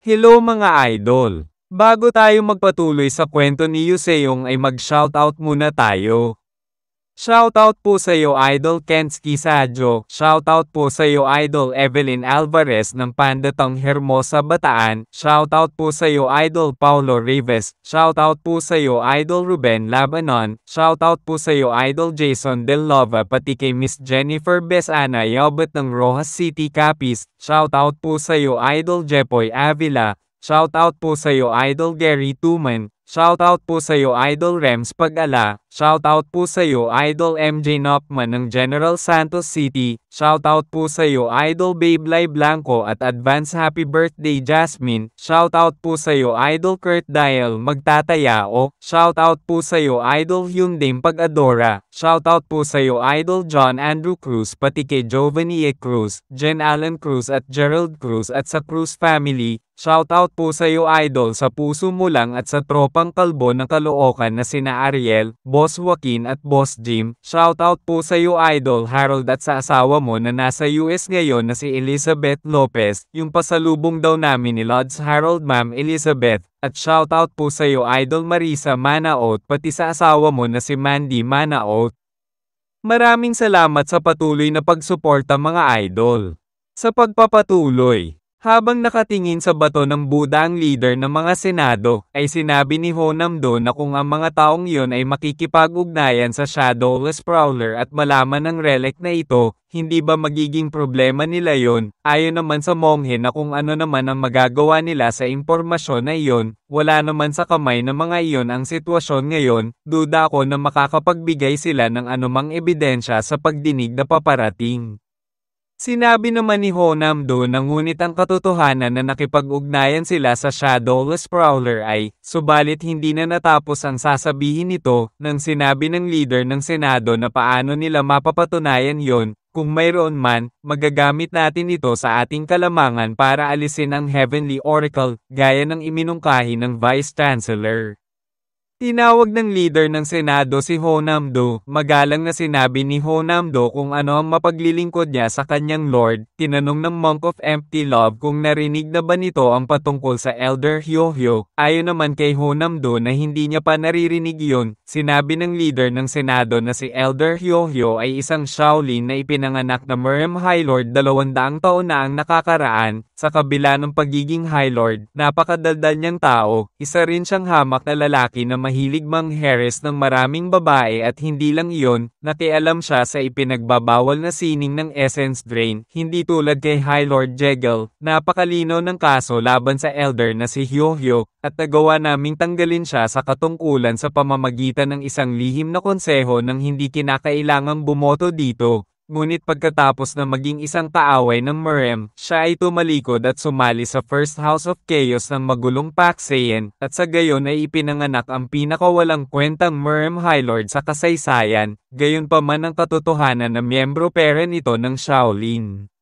Hello mga idol! Bago tayo magpatuloy sa kwento ni Yuseong ay mag-shoutout muna tayo. Shoutout po sa iyo Idol Kenski Sadjo, shoutout po sa iyo Idol Evelyn Alvarez ng Pandatang Hermosa Bataan, shoutout po sa iyo Idol Paulo Rives, shoutout po sa iyo Idol Ruben Labanon, shoutout po sa iyo Idol Jason Del Lova pati kay Miss Jennifer Besana Yobet ng Rojas City Capiz, shoutout po sa iyo Idol Jepoy Avila, shoutout po sa iyo Idol Gary Tuman, shoutout po sa iyo Idol Rems Pag-ala, shoutout po sa iyo Idol MJ Nopman ng General Santos City, shoutout po sa iyo Idol Babe Blanco at advance happy birthday Jasmine, shoutout po sa iyo Idol Kurt Dial Magtatayao, shoutout po sa iyo Idol Hyundai Pag-adora, shoutout po sa iyo Idol John Andrew Cruz pati kay Giovanni E. Cruz, Jen Allen Cruz at Gerald Cruz at sa Cruz family. Shoutout po sa iyo Idol sa puso mo lang at sa tropang kalbo ng Caloocan na sina Ariel, Boss Joaquin at Boss Jim. Shoutout po sa iyo Idol Harold at sa asawa mo na nasa US ngayon na si Elizabeth Lopez, yung pasalubong daw namin ni Lods Harold Ma'am Elizabeth. At shoutout po sa iyo Idol Marisa Manaot pati sa asawa mo na si Mandy Manaot. Maraming salamat sa patuloy na pagsuporta mga idol. Sa pagpapatuloy. Habang nakatingin sa bato ng Buddha ang leader ng mga senado, ay sinabi ni Honamdo na kung ang mga taong iyon ay makikipag-ugnayan sa Shadowless Prowler at malaman ng relic na ito, hindi ba magiging problema nila yon? Ayon naman sa monghe na kung ano naman ang magagawa nila sa impormasyon na iyon, wala naman sa kamay ng mga iyon ang sitwasyon ngayon, duda ako na makakapagbigay sila ng anumang ebidensya sa pagdinig na paparating. Sinabi naman ni Honamdo na ngunit ang katotohanan na nakipag-ugnayan sila sa Shadowless Prowler ay, subalit hindi na natapos ang sasabihin nito, nang sinabi ng leader ng Senado na paano nila mapapatunayan yon, kung mayroon man, magagamit natin ito sa ating kalamangan para alisin ang Heavenly Oracle, gaya ng iminungkahi ng Vice Chancellor. Tinawag ng leader ng Senado si Honamdo, magalang na sinabi ni Honamdo kung ano ang mapaglilingkod niya sa kanyang lord, tinanong ng Monk of Empty Love kung narinig na ba nito ang patungkol sa Elder Hyohyo, ayon naman kay Honamdo na hindi niya pa naririnig yun, sinabi ng leader ng Senado na si Elder Hyohyo ay isang Shaolin na ipinanganak na Merem High Lord 200 taon na ang nakakaraan, sa kabila ng pagiging High Lord, napakadaldal niyang tao, isa rin siyang hamak na lalaki na mahilig mangheres ng maraming babae at hindi lang iyon, nakialam siya sa ipinagbabawal na sining ng Essence Drain, hindi tulad kay High Lord Jegel, napakalino ng kaso laban sa Elder na si Hyohyo, at nagawa naming tanggalin siya sa katungkulan sa pamamagitan ng isang lihim na konseho nang hindi kinakailangang bumoto dito. Ngunit pagkatapos na maging isang kaaway ng Merem, siya ay tumalikod at sumali sa First House of Chaos ng magulong Paxayan, at sa gayon ay ipinanganak ang pinakawalang kwentang Merem High Lord sa kasaysayan, gayon pa man ang katotohanan na miyembro pera nito ng Shaolin.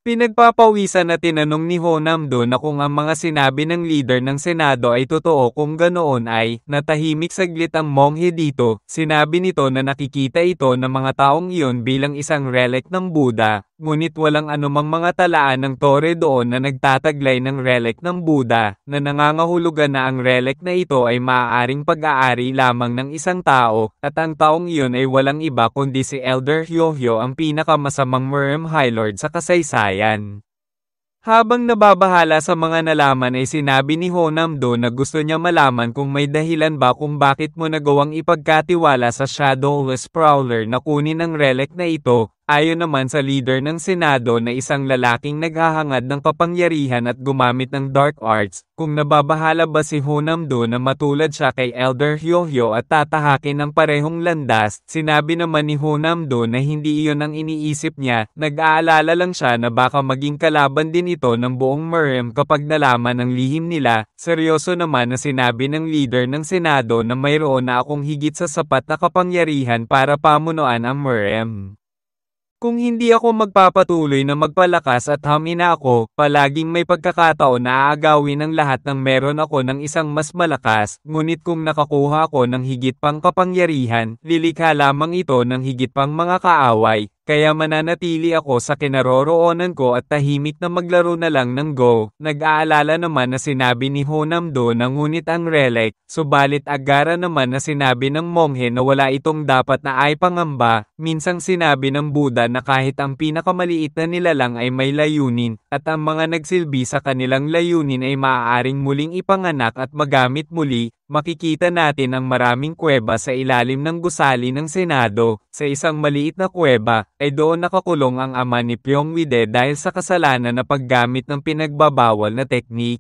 Pinagpapawisan na tinanong ni Honamdo na kung ang mga sinabi ng leader ng Senado ay totoo kung ganoon ay, natahimik saglit ang monghe dito, sinabi nito na nakikita ito ng mga taong iyon bilang isang relic ng Buddha, ngunit walang anumang mga talaan ng tore doon na nagtataglay ng relic ng Buddha, na nangangahulugan na ang relic na ito ay maaaring pag-aari lamang ng isang tao, at ang taong iyon ay walang iba kundi si Elder Hyohyo ang pinakamasamang Merem High Lord sa kasaysayan. Habang nababahala sa mga nalaman ay sinabi ni Honamdo na gusto niya malaman kung may dahilan ba kung bakit mo nagawang ipagkatiwala sa Shadowless Prowler na kunin ang relic na ito. Ayon naman sa leader ng Senado na isang lalaking naghahangad ng kapangyarihan at gumamit ng dark arts, kung nababahala ba si Honamdo na matulad siya kay Elder Hyohyo at tatahakin ng parehong landas, sinabi naman ni Honamdo na hindi iyon ang iniisip niya, nag-aalala lang siya na baka maging kalaban din ito ng buong Merem kapag nalaman ang lihim nila. Seryoso naman na sinabi ng leader ng Senado na mayroon na akong higit sa sapat na kapangyarihan para pamunuan ang Merem. Kung hindi ako magpapatuloy na magpalakas at hamina ako, palaging may pagkakataon na aagawin ang lahat ng meron ako ng isang mas malakas, ngunit kung nakakuha ako ng higit pang kapangyarihan, lilikha lamang ito ng higit pang mga kaaway, kaya mananatili ako sa kinaroroonan ko at tahimik na maglaro na lang ng Go. Nag-aalala naman na sinabi ni Honamdo na ngunit ang relic, subalit agara naman na sinabi ng monghe na wala itong dapat na ay pangamba. Minsang sinabi ng Buddha na kahit ang pinakamaliit na nilalang ay may layunin, at ang mga nagsilbi sa kanilang layunin ay maaaring muling ipanganak at magamit muli. Makikita natin ang maraming kuweba sa ilalim ng gusali ng Senado. Sa isang maliit na kuweba, ay doon nakakulong ang ama ni Pyongwide dahil sa kasalanan na paggamit ng pinagbabawal na teknik.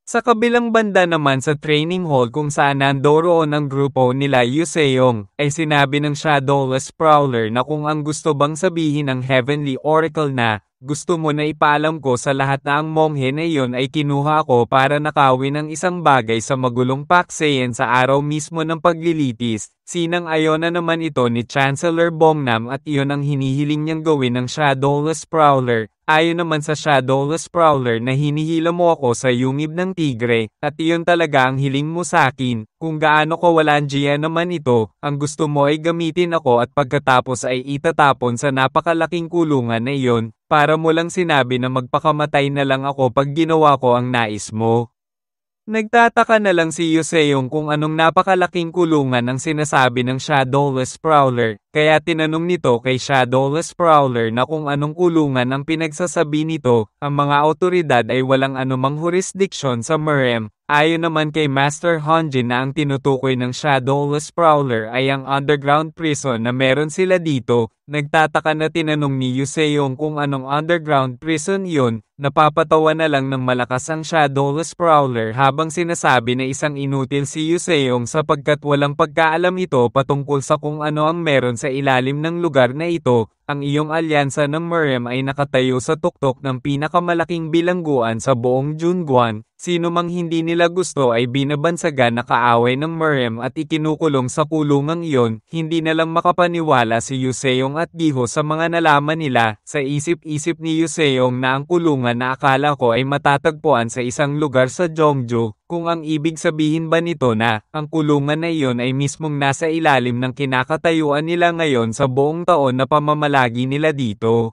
Sa kabilang banda naman sa training hall kung saan nandoroon ang grupo nila Yuseong, ay sinabi ng Shadowless Prowler na kung ang gusto bang sabihin ng Heavenly Oracle na, gusto mo na ipaalam ko sa lahat na ang monghe na iyon ay kinuha ko para nakawin ang isang bagay sa magulong pakseyen sa araw mismo ng paglilitis. Sinang-ayon na naman ito ni Chancellor Bongnam at iyon ang hinihiling niyang gawin ng Shadowless Prowler. Ayon naman sa Shadowless Prowler na hinihila mo ako sa yungib ng tigre, at iyon talaga ang hiling mo sa akin. Kung gaano ko walanjiya naman ito, ang gusto mo ay gamitin ako at pagkatapos ay itatapon sa napakalaking kulungan na iyon, para mo lang sinabi na magpakamatay na lang ako pag ginawa ko ang nais mo. Nagtataka na lang si Yuseong kung anong napakalaking kulungan ang sinasabi ng Shadowless Prowler, kaya tinanong nito kay Shadowless Prowler na kung anong kulungan ang pinagsasabi nito. Ang mga otoridad ay walang anumang jurisdiction sa Merem. Ayon naman kay Master Honjin na ang tinutukoy ng Shadowless Prowler ay ang underground prison na meron sila dito. Nagtataka na tinanong ni Yuseong kung anong underground prison yun. Napapatawa na lang ng malakas ang Shadowless Prowler habang sinasabi na isang inutil si Yuseong sapagkat walang pagkaalam ito patungkol sa kung ano ang meron sa ilalim ng lugar na ito. Ang iyong alyansa ng Merem ay nakatayo sa tuktok ng pinakamalaking bilangguan sa buong Junguan. Sino mang hindi nila gusto ay binabansagan na kaaway ng Merem at ikinukulong sa kulungang iyon. Hindi na lang makapaniwala si Yuseong at Giho sa mga nalaman nila. Sa isip-isip ni Yuseong na ang kulungan na akala ko ay matatagpuan sa isang lugar sa Jeongju. Kung ang ibig sabihin ba nito na, ang kulungan na iyon ay mismong nasa ilalim ng kinakatayuan nila ngayon sa buong taon na pamamalagi nila dito.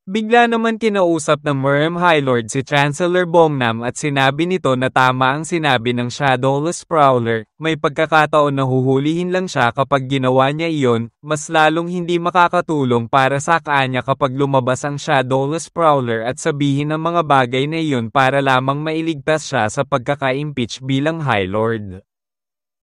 Bigla naman kinausap ng Merem High Lord si Chancellor Bongnam at sinabi nito na tama ang sinabi ng Shadowless Prowler. May pagkakataon na huhulihin lang siya kapag ginawa niya iyon, mas lalong hindi makakatulong para sa kanya kapag lumabas ang Shadowless Prowler at sabihin ang mga bagay na iyon para lamang mailigtas siya sa pagkaka-impeach bilang High Lord.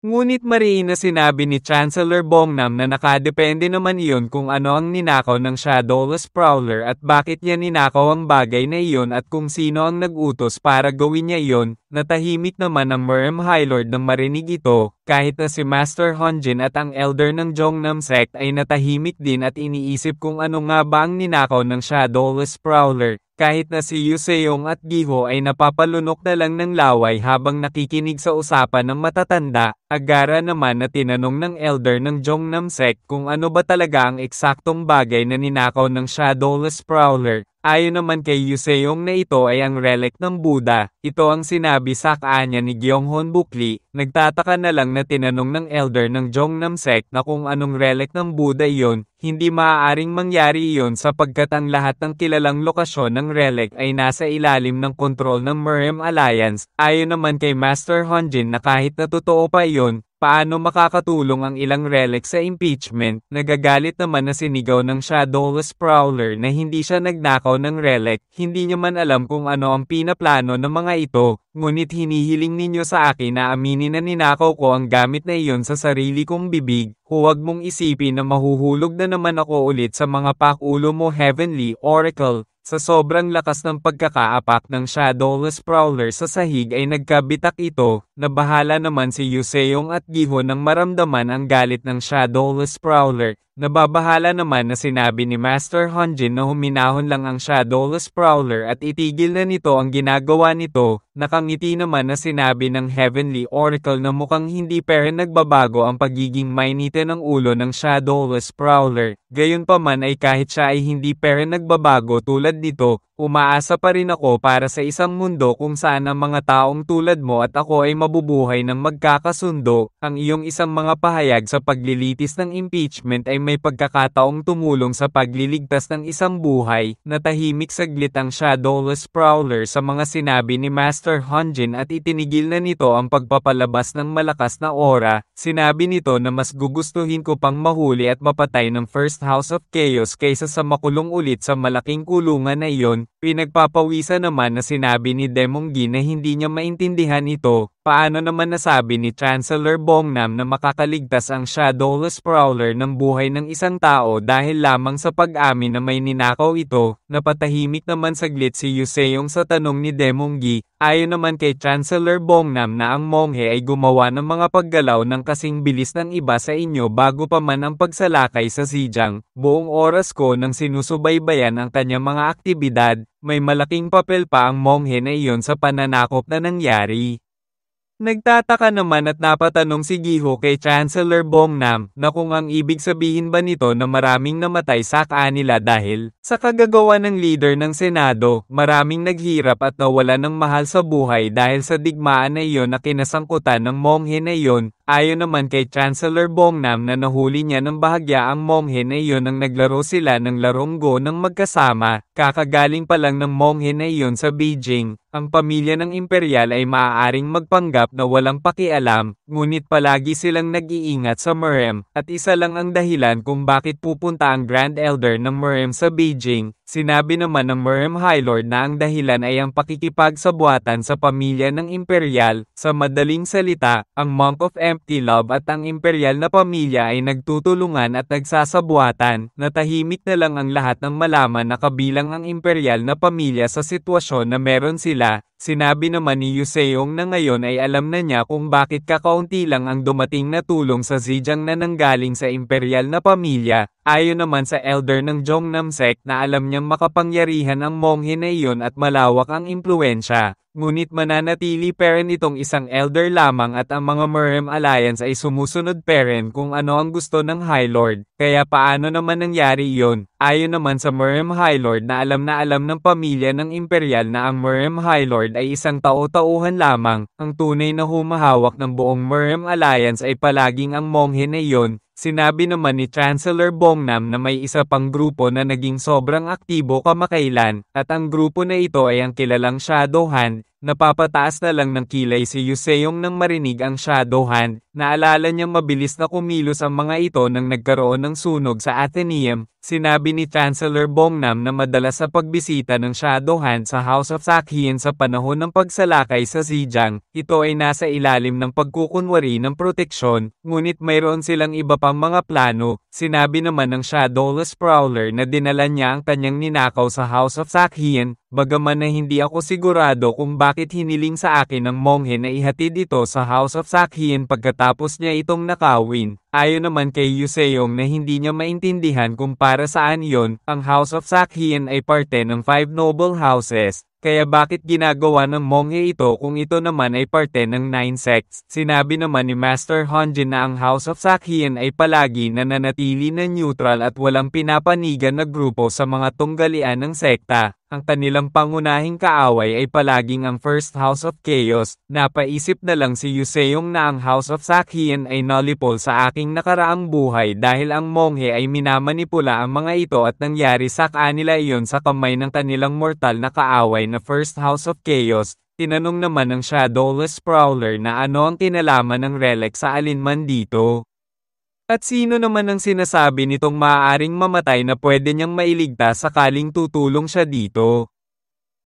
Ngunit mariin na sinabi ni Chancellor Bongnam na nakadepende naman iyon kung ano ang ninakaw ng Shadowless Prowler at bakit niya ninakaw ang bagay na iyon at kung sino ang nag-utos para gawin niya iyon. Natahimik naman ang Merem High Lord nang marinig ito, kahit na si Master Honjin at ang elder ng Jongnam sect ay natahimik din at iniisip kung ano nga ba ang ninakaw ng Shadowless Prowler. Kahit na si Yuseong at Giho ay napapalunok na lang ng laway habang nakikinig sa usapan ng matatanda, agara naman na tinanong ng elder ng Jongnam sect kung ano ba talaga ang eksaktong bagay na ninakaw ng Shadowless Prowler. Ayon naman kay Yuseong na ito ay ang relic ng Buddha. Ito ang sinabi sa kanya ni Gyeonghon Bukli. Nagtataka na lang na tinanong ng elder ng Jongnam sect na kung anong relic ng Buddha iyon. Hindi maaaring mangyari iyon sapagkat ang lahat ng kilalang lokasyon ng relic ay nasa ilalim ng kontrol ng Merem Alliance. Ayon naman kay Master Honjin na kahit na totoo pa iyon, paano makakatulong ang ilang relic sa impeachment? Nagagalit naman na sinigaw ng Shadowless Prowler na hindi siya nagnakaw ng relic. Hindi niya man alam kung ano ang pinaplano ng mga ito. Ngunit hinihiling ninyo sa akin na aminin na ninakaw ko ang gamit na iyon sa sarili kong bibig. Huwag mong isipin na mahuhulog na naman ako ulit sa mga pakulo mo, Heavenly Oracle. Sa sobrang lakas ng pagkakaapak ng Shadowless Prowler sa sahig ay nagkabitak ito. Nabahala naman si Yuseong at Giho nang maramdaman ang galit ng Shadowless Prowler. Nababahala naman na sinabi ni Master Honjin na huminahon lang ang Shadowless Prowler at itigil na nito ang ginagawa nito. Nakangiti naman na sinabi ng Heavenly Oracle na mukhang hindi pa rin nagbabago ang pagiging mainite ng ulo ng Shadowless Prowler. Gayunpaman ay kahit siya ay hindi pa rin nagbabago tulad nito, Umaasa pa rin ako para sa isang mundo kung saan ang mga taong tulad mo at ako ay mabubuhay ng magkakasundo. Ang iyong isang mga pahayag sa paglilitis ng impeachment ay may pagkakataong tumulong sa pagliligtas ng isang buhay. Natahimik saglit ang Shadowless Prowler sa mga sinabi ni Master Hunjin at itinigil na nito ang pagpapalabas ng malakas na aura. Sinabi nito na mas gugustuhin ko pang mahuli at mapatay ng First House of Chaos kaysa sa makulong ulit sa malaking kulungan na iyon. Pinagpapawisan naman na sinabi ni Demonggi na hindi niya maintindihan ito. Paano naman nasabi ni Chancellor Bongnam na makakaligtas ang Shadowless Prowler ng buhay ng isang tao dahil lamang sa pag-amin na may ninakaw ito? Napatahimik naman saglit si Yuseong sa tanong ni Demonggi. Ayon naman kay Chancellor Bongnam na ang monghe ay gumawa ng mga paggalaw ng kasing bilis ng iba sa inyo bago pa man ang pagsalakay sa Xinjiang. Buong oras ko nang sinusubaybayan ang kanyang mga aktibidad, may malaking papel pa ang monghe na iyon sa pananakop na nangyari. Nagtataka naman at napatanong si Giho kay Chancellor Bongnam na kung ang ibig sabihin ba nito na maraming namatay sa kanila dahil sa kagagawa ng leader ng Senado, maraming naghirap at nawala ng mahal sa buhay dahil sa digmaan na iyon na kinasangkutan ng monghe na iyon. Ayon naman kay Chancellor Bongnam na nahuli niya ng bahagya ang monghe na iyon nang naglaro sila ng larong Go ng magkasama. Kakagaling pa lang ng monghe na iyon sa Beijing. Ang pamilya ng imperial ay maaaring magpanggap na walang pakialam, ngunit palagi silang nag-iingat sa Murem, at isa lang ang dahilan kung bakit pupunta ang Grand Elder ng Murem sa Beijing. Sinabi naman ng Murem High Lord na ang dahilan ay ang pakikipagsabuatan sa pamilya ng imperial. Sa madaling salita, ang Monk of Empty Love at ang imperial na pamilya ay nagtutulungan at nagsasabuatan. Natahimik na lang ang lahat ng malaman na kabilang ang imperial na pamilya sa sitwasyon na meron sila. Sinabi naman ni Yuseong na ngayon ay alam na niya kung bakit kakaunti lang ang dumating na tulong sa Xinjiang na nanggaling sa imperial na pamilya. Ayon naman sa elder ng Jongnam sect na alam niyang makapangyarihan ang monghe na iyon at malawak ang impluensya. Ngunit mananatili pa rin itong isang elder lamang at ang mga Murem Alliance ay sumusunod pa rin kung ano ang gusto ng High Lord. Kaya paano naman nangyari iyon? Ayon naman sa Murem High Lord na alam ng pamilya ng imperial na ang Murem High Lord ay isang tao-tauhan lamang. Ang tunay na humahawak ng buong Murem Alliance ay palaging ang monghe na iyon. Sinabi naman ni Chancellor Bongnam na may isa pang grupo na naging sobrang aktibo kamakailan, at ang grupo na ito ay ang kilalang Shadow Hand. Napapataas na lang ng kilay si Yuseong nang marinig ang Shadow Hand. Naalala niyang mabilis na kumilos ang mga ito nang nagkaroon ng sunog sa Athenaeum. Sinabi ni Chancellor Bongnam na madalas sa pagbisita ng Shadow Hand sa House of Sakhian sa panahon ng pagsalakay sa Xinjiang, ito ay nasa ilalim ng pagkukunwari ng proteksyon, ngunit mayroon silang iba pang mga plano. Sinabi naman ng Shadowless Prowler na dinala niya ang kanyang ninakaw sa House of Sakhian, bagaman na hindi ako sigurado kung bakit hiniling sa akin ng monghe na ihatid ito sa House of Sakhian pagkatapos niya itong nakawin. Ayon naman kay Yuseong na hindi niya maintindihan kung para saan yon, ang House of Sakhian ay parte ng 5 noble houses. Kaya bakit ginagawa ng monghe ito kung ito naman ay parte ng 9 sects? Sinabi naman ni Master Hunjin na ang House of Sakhian ay palagi nananatili na neutral at walang pinapanigan na grupo sa mga tunggalian ng sekta. Ang kanilang pangunahing kaaway ay palaging ang First House of Chaos. Napaisip na lang si Yuseong na ang House of Sakhian ay nalipol sa aking nakaraang buhay dahil ang monghe ay minamanipula ang mga ito at nangyari sa kanila iyon sa kamay ng kanilang mortal na kaaway na First House of Chaos. Tinanong naman ng Shadowless Prowler na ano ang kinalaman ng relic sa alinman dito. At sino naman ang sinasabi nitong maaaring mamatay na pwede niyang mailigtas sakaling tutulong siya dito?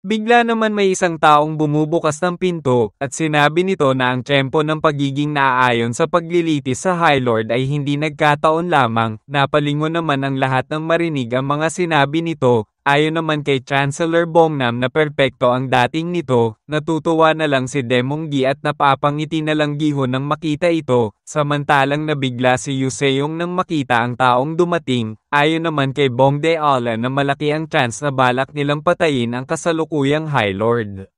Bigla naman may isang taong bumubukas ng pinto, at sinabi nito na ang tiyempo ng pagiging naaayon sa paglilitis sa High Lord ay hindi nagkataon lamang. Napalingon naman ang lahat ng marinig ang mga sinabi nito. Ayon naman kay Chancellor Bongnam na perpekto ang dating nito, natutuwa na lang si Demonggi at napapangiti na lang Giho nang makita ito, samantalang nabigla si Yuseong nang makita ang taong dumating. Ayon naman kay Bongde Ala na malaki ang chance na balak nilang patayin ang kasalukuyang High Lord.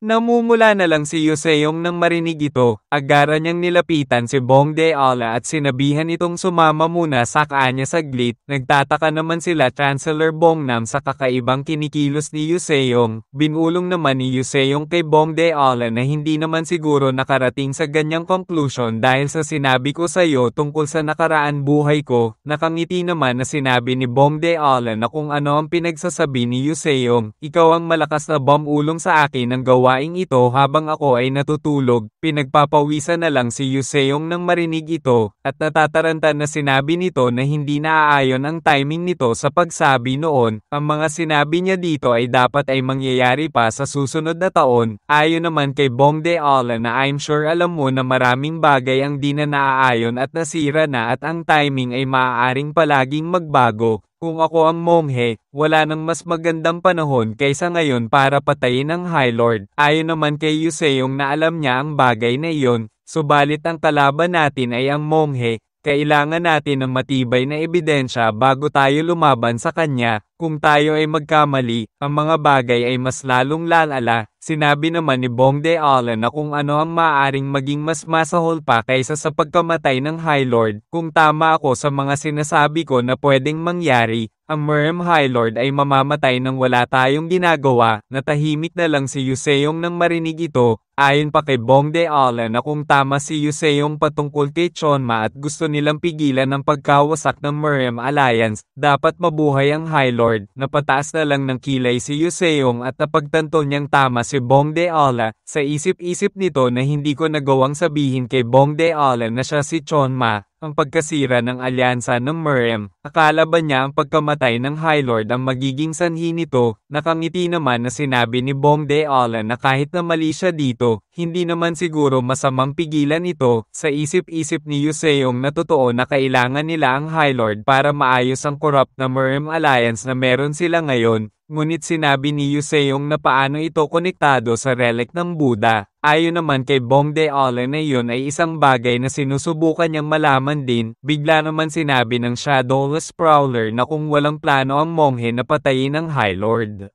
Namumula na lang si Yoseong nang marinig ito, agara niyang nilapitan si Bong Deola at sinabihan itong sumama muna sa kanya saglit. Nagtataka naman sila Chancellor Bongnam sa kakaibang kinikilos ni Yoseong. Binulong naman ni Yoseong kay Bong Deola na hindi naman siguro nakarating sa ganyang conclusion dahil sa sinabi ko sa iyo tungkol sa nakaraan buhay ko. Nakangiti naman na sinabi ni Bong Deola na kung ano ang pinagsasabi ni Yoseong. Ikaw ang malakas na bumulong sa akin ng gawaing ito habang ako ay natutulog. Pinagpapawisan na lang si Yoseong nang marinig ito, at natataranta na sinabi nito na hindi naaayon ang timing nito sa pagsabi noon. Ang mga sinabi niya dito ay dapat ay mangyayari pa sa susunod na taon. Ayon naman kay Bong Deola na I'm sure alam mo na maraming bagay ang di na naaayon at nasira na at ang timing ay maaaring palaging magbago. Kung ako ang monghe, wala nang mas magandang panahon kaysa ngayon para patayin ang High Lord. Ayon naman kay Yoseong na alam niya ang bagay na iyon, subalit ang kalaban natin ay ang monghe. Kailangan natin ng matibay na ebidensya bago tayo lumaban sa kanya. Kung tayo ay magkamali, ang mga bagay ay mas lalong lalala. Sinabi naman ni Bong Deola na kung ano ang maaaring maging mas masahol pa kaysa sa pagkamatay ng High Lord. Kung tama ako sa mga sinasabi ko na pwedeng mangyari, ang Merem High Lord ay mamamatay nang wala tayong ginagawa. Natahimik na lang si Yoseong nang marinig ito. Ayon pa kay Bong Deola na kung tama si Yoseong patungkol kay Chonma at gusto nilang pigilan ang pagkawasak ng Merem Alliance, dapat mabuhay ang High Lord. Napataas na lang ng kilay si Yoseong at napagtanto niyang tama si Bong Deola. Sa isip-isip nito na hindi ko nagawang sabihin kay Bong Deola na siya si Chonma, ang pagkasira ng alyansa ng Merem. Akala ba niya ang pagkamatay ng High Lord ang magiging sanhi nito? Nakangiti naman na sinabi ni Bong Deola na kahit na mali siya dito, hindi naman siguro masamang pigilan ito. Sa isip-isip ni Yoseong na totoo na kailangan nila ang High Lord para maayos ang corrupt na Merem Alliance na meron sila ngayon. Ngunit sinabi ni Yoseong na paano ito konektado sa relic ng Buddha. Ayon naman kay Bong Deola na iyon ay isang bagay na sinusubukan niyang malaman din. Bigla naman sinabi ng Shadowless Prowler na kung walang plano ang monghe na patayin ang High Lord,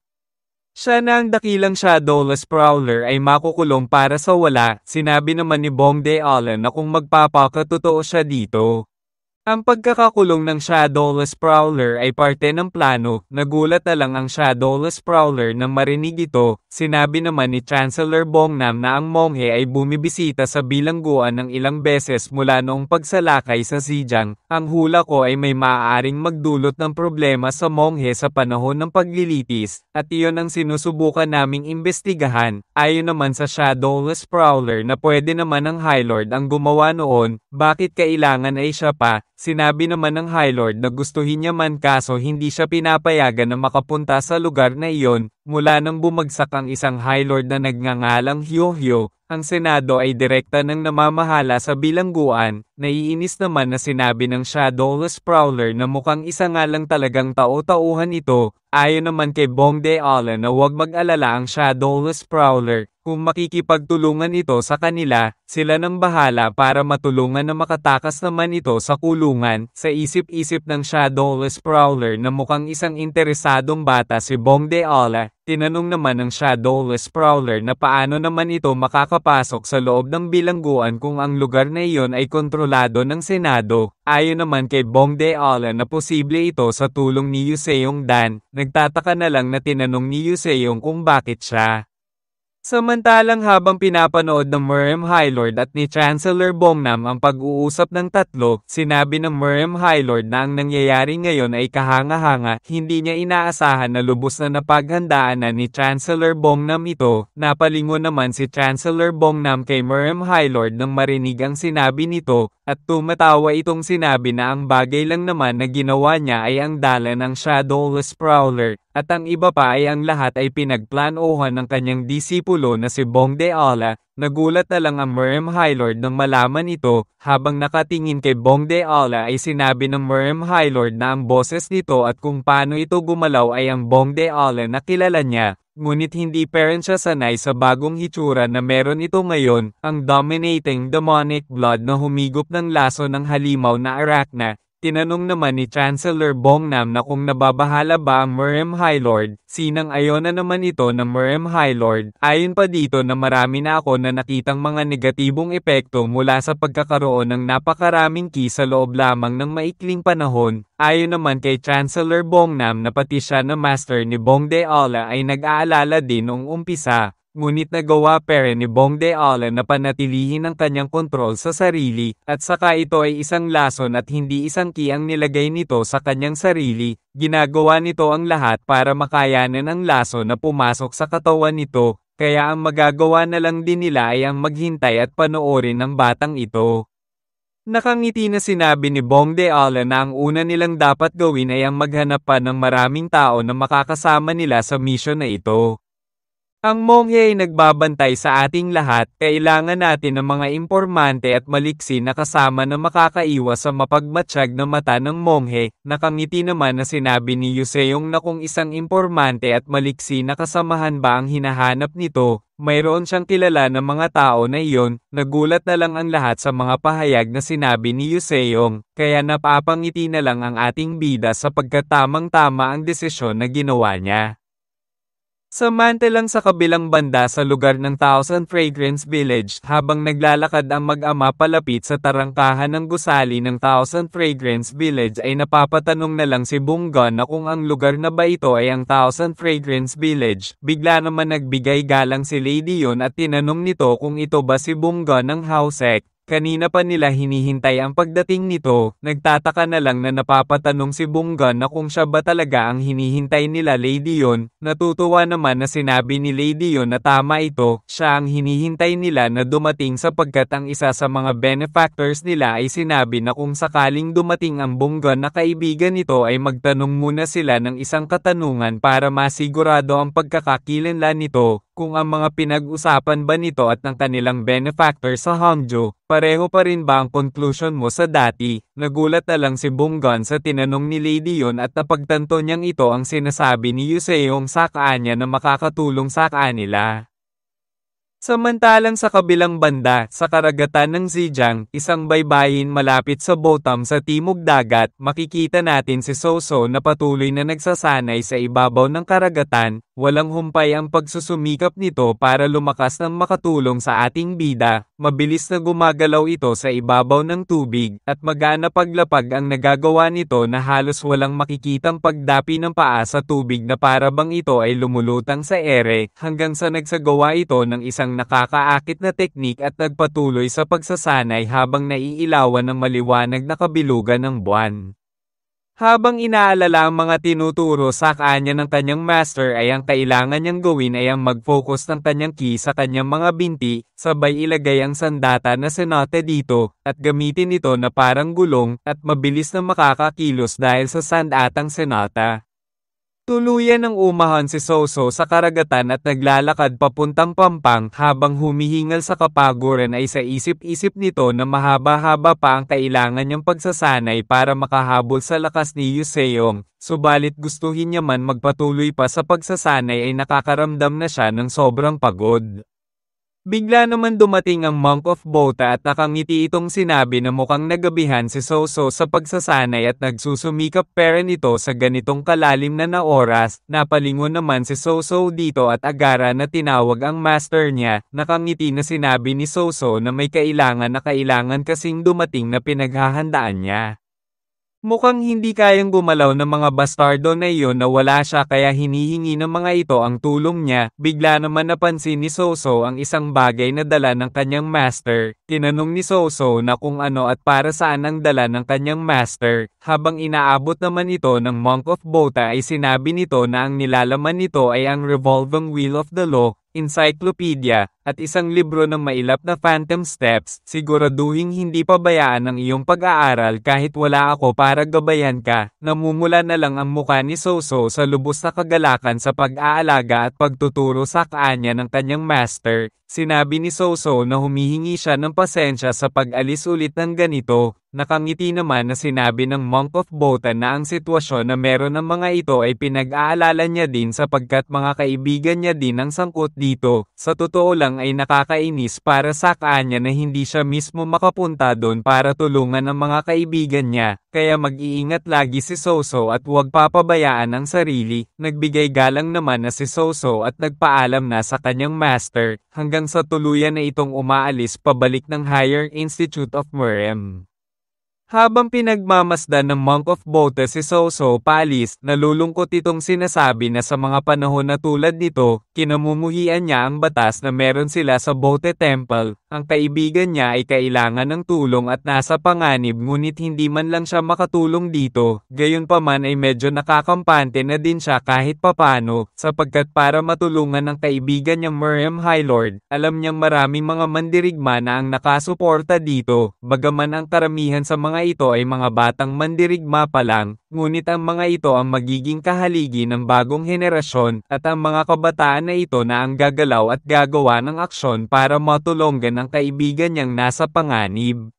siya na ang dakilang Shadowless Prowler ay makukulong para sa wala. Sinabi naman ni Bong Deola na kung magpapakatotoo siya dito, ang pagkakakulong ng Shadowless Prowler ay parte ng plano. Nagulat na lang ang Shadowless Prowler nang marinig ito. Sinabi naman ni Chancellor Bongnam na ang monghe ay bumibisita sa bilangguan ng ilang beses mula noong pagsalakay sa Xinjiang. Ang hula ko ay may maaaring magdulot ng problema sa monghe sa panahon ng paglilitis, at iyon ang sinusubukan naming imbestigahan. Ayon naman sa Shadowless Prowler na pwede naman ang High Lord ang gumawa noon, bakit kailangan ay siya pa? Sinabi naman ng High Lord na gustuhin niya man kaso hindi siya pinapayagan na makapunta sa lugar na iyon. Mula nang bumagsak ang isang High Lord na nagngangalang Hyo-Hyo, ang Senado ay direkta ng namamahala sa bilangguan. Naiinis naman na sinabi ng Shadowless Prowler na mukhang isa nga lang talagang tao-tauhan ito. Ayon naman kay Bong Deola na huwag mag-alala ang Shadowless Prowler. Kung makikipagtulungan ito sa kanila, sila nang bahala para matulungan na makatakas naman ito sa kulungan. Sa isip-isip ng Shadowless Prowler na mukhang isang interesadong bata si Bong Deola, tinanong naman ng Shadowless Prowler na paano naman ito makakapasok sa loob ng bilangguan kung ang lugar na iyon ay kontrolado ng Senado. Ayon naman kay Bong Deola na posible ito sa tulong ni Yoseong Dan. Nagtataka na lang na tinanong ni Yoseong kung bakit siya. Samantalang habang pinapanood ng Merem High Lord at ni Chancellor Bongnam ang pag-uusap ng tatlo, sinabi ng Merem High Lord na ang nangyayari ngayon ay kahanga-hanga. Hindi niya inaasahan na lubos na napaghandaan na ni Chancellor Bongnam ito. Napalingon naman si Chancellor Bongnam kay Merem High Lord nang marinig ang sinabi nito, at tumatawa itong sinabi na ang bagay lang naman na ginawa niya ay ang dala ng Shadowless Prowler, at ang iba pa ay ang lahat ay pinagplanohan ng kanyang disipulo na si Bong Deola. Nagulat na lang ang Merem High Lord nang malaman ito. Habang nakatingin kay Bong Deola ay sinabi ng Merem High Lord na ang boses nito at kung paano ito gumalaw ay ang Bong Deola na kilala niya. Ngunit hindi pa rin siya sanay sa bagong hitsura na meron ito ngayon, ang dominating demonic blood na humigop ng laso ng halimaw na arachna. Tinanong naman ni Chancellor Bongnam na kung nababahala ba ang Merem High Lord, sinang-ayon na naman ito ng Merem High Lord. Ayon pa dito na marami na ako na nakitang mga negatibong epekto mula sa pagkakaroon ng napakaraming key sa loob lamang ng maikling panahon. Ayon naman kay Chancellor Bongnam na pati siya na master ni Bong Deola ay nag-aalala din noong umpisa. Ngunit nagawa pa rin ni Bong Deola na panatilihin ang kanyang kontrol sa sarili, at saka ito ay isang lason at hindi isang key ang nilagay nito sa kanyang sarili. Ginagawa nito ang lahat para makayanan ang lason na pumasok sa katawan nito, kaya ang magagawa na lang din nila ay ang maghintay at panoorin ang batang ito. Nakangiti na sinabi ni Bong Deola na ang una nilang dapat gawin ay ang maghanap pa ng maraming tao na makakasama nila sa mission na ito. Ang monghe ay nagbabantay sa ating lahat, kailangan natin ng mga impormante at maliksi na kasama na makakaiwas sa mapagmatsyag na mata ng monghe. Nakangiti naman na sinabi ni Yuseong na kung isang impormante at maliksi na kasamahan ba ang hinahanap nito, mayroon siyang kilala ng mga tao na iyon. Nagulat na lang ang lahat sa mga pahayag na sinabi ni Yuseong, kaya napapangiti na lang ang ating bida sapagkat tamang-tama ang desisyon na ginawa niya. Samantalang sa kabilang banda sa lugar ng Thousand Fragrance Village, habang naglalakad ang mag-ama palapit sa tarangkahan ng gusali ng Thousand Fragrance Village ay napapatanong na lang si Bunggon na kung ang lugar na ba ito ay ang Thousand Fragrance Village. Bigla naman nagbigay galang si Lady Yun at tinanong nito kung ito ba si Bunggon ng Housek. Kanina pa nila hinihintay ang pagdating nito, nagtataka na lang na napapatanong si Bunggon na kung siya ba talaga ang hinihintay nila Lady Yun. Natutuwa naman na sinabi ni Lady Yun na tama ito, siya ang hinihintay nila na dumating sapagkat ang isa sa mga benefactors nila ay sinabi na kung sakaling dumating ang Bunggon na kaibigan nito ay magtanong muna sila ng isang katanungan para masigurado ang pagkakakilanlan nito. Kung ang mga pinag-usapan ba nito at ng kanilang benefactor sa Hangzhou, pareho pa rin ba ang conclusion mo sa dati? Nagulat na lang si Bunggon sa tinanong ni Lady Yun at napagtanto niyang ito ang sinasabi ni Yuseong sa kanya na makakatulong sa kanila. Samantalang sa kabilang banda, sa karagatan ng Zhejiang, isang baybayin malapit sa Botam sa timog dagat, makikita natin si Soso na patuloy na nagsasanay sa ibabaw ng karagatan. Walang humpay ang pagsusumikap nito para lumakas ng makatulong sa ating bida. Mabilis na gumagalaw ito sa ibabaw ng tubig, at magaan na paglapag ang nagagawa nito na halos walang makikitang pagdapi ng paa sa tubig na para bang ito ay lumulutang sa ere, hanggang sa nagsagawa ito ng isang nakakaakit na teknik at nagpatuloy sa pagsasanay habang naiilawan ng maliwanag na kabilugan ng buwan. Habang inaalala ang mga tinuturo sa kanya ng kanyang master ay ang kailangan niyang gawin ay ang mag-focus ng kanyang ki sa kanyang mga binti, sabay ilagay ang sandata na senote dito, at gamitin ito na parang gulong, at mabilis na makakakilos dahil sa sandatang senota. Tuluyan ng umahon si Soso sa karagatan at naglalakad papuntang Pampang habang humihingal sa kapaguran ay sa isip-isip nito na mahaba-haba pa ang kailangan niyang pagsasanay para makahabol sa lakas ni Yuseong, subalit gustuhin niya man magpatuloy pa sa pagsasanay ay nakakaramdam na siya ng sobrang pagod. Bigla naman dumating ang Monk of Bota at nakangiti itong sinabi na mukhang nagabihan si Soso sa pagsasanay at nagsusumikap pera nito sa ganitong kalalim na oras. Napalingon naman si Soso dito at agara na tinawag ang master niya. Nakangiti na sinabi ni Soso na may kailangan kasing dumating na pinaghahandaan niya. Mukhang hindi kayang gumalaw ng mga bastardo na iyon na wala siya kaya hinihingi ng mga ito ang tulong niya. Bigla naman napansin ni Soso ang isang bagay na dala ng kanyang master. Tinanong ni Soso na kung ano at para saan ang dala ng kanyang master. Habang inaabot naman ito ng Monk of Bota ay sinabi nito na ang nilalaman nito ay ang Revolving Wheel of the Law, encyclopedia, at isang libro ng mailap na Phantom Steps. Siguraduhin hindi pabayaan ang iyong pag-aaral kahit wala ako para gabayan ka. Namumula na lang ang muka ni Soso sa lubos na kagalakan sa pag-aalaga at pagtuturo sa kanya ng kanyang master. Sinabi ni Soso na humihingi siya ng pasensya sa pag-alis ulit ng ganito. Nakangiti naman na sinabi ng Monk of Botan na ang sitwasyon na meron ng mga ito ay pinag-aalala niya din sapagkat mga kaibigan niya din ang sangkot dito. Sa totoo lang ay nakakainis para sa kanya na hindi siya mismo makapunta doon para tulungan ang mga kaibigan niya, kaya mag-iingat lagi si Soso at huwag papabayaan ang sarili. Nagbigay galang naman na si Soso at nagpaalam na sa kanyang master, hanggang sa tuluyan na itong umaalis pabalik ng Higher Institute of Murem. Habang pinagmamasdan ng Monk of Bote si Soso paalis, nalulungkot itong sinasabi na sa mga panahon na tulad nito, kinamumuhian niya ang batas na meron sila sa Bote Temple. Ang kaibigan niya ay kailangan ng tulong at nasa panganib ngunit hindi man lang siya makatulong dito. Gayunpaman ay medyo nakakampante na din siya kahit papano, sapagkat para matulungan ang kaibigan niyang Miriam High Lord, alam niyang maraming mga mandirigma na ang nakasuporta dito, bagaman ang karamihan sa mga ito ay mga batang mandirigma pa lang, ngunit ang mga ito ang magiging kahaligi ng bagong henerasyon, at ang mga kabataan na ito na ang gagalaw at gagawa ng aksyon para matulungan ang kaibigan niyang nasa panganib.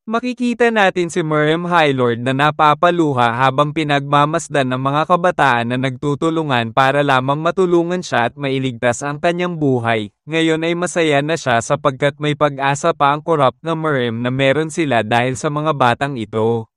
Makikita natin si Miriam High Lord na napapaluha habang pinagmamasdan ng mga kabataan na nagtutulungan para lamang matulungan siya at mailigtas ang kanyang buhay. Ngayon ay masaya na siya sapagkat may pag-asa pa ang corrupt na Miriam na meron sila dahil sa mga batang ito.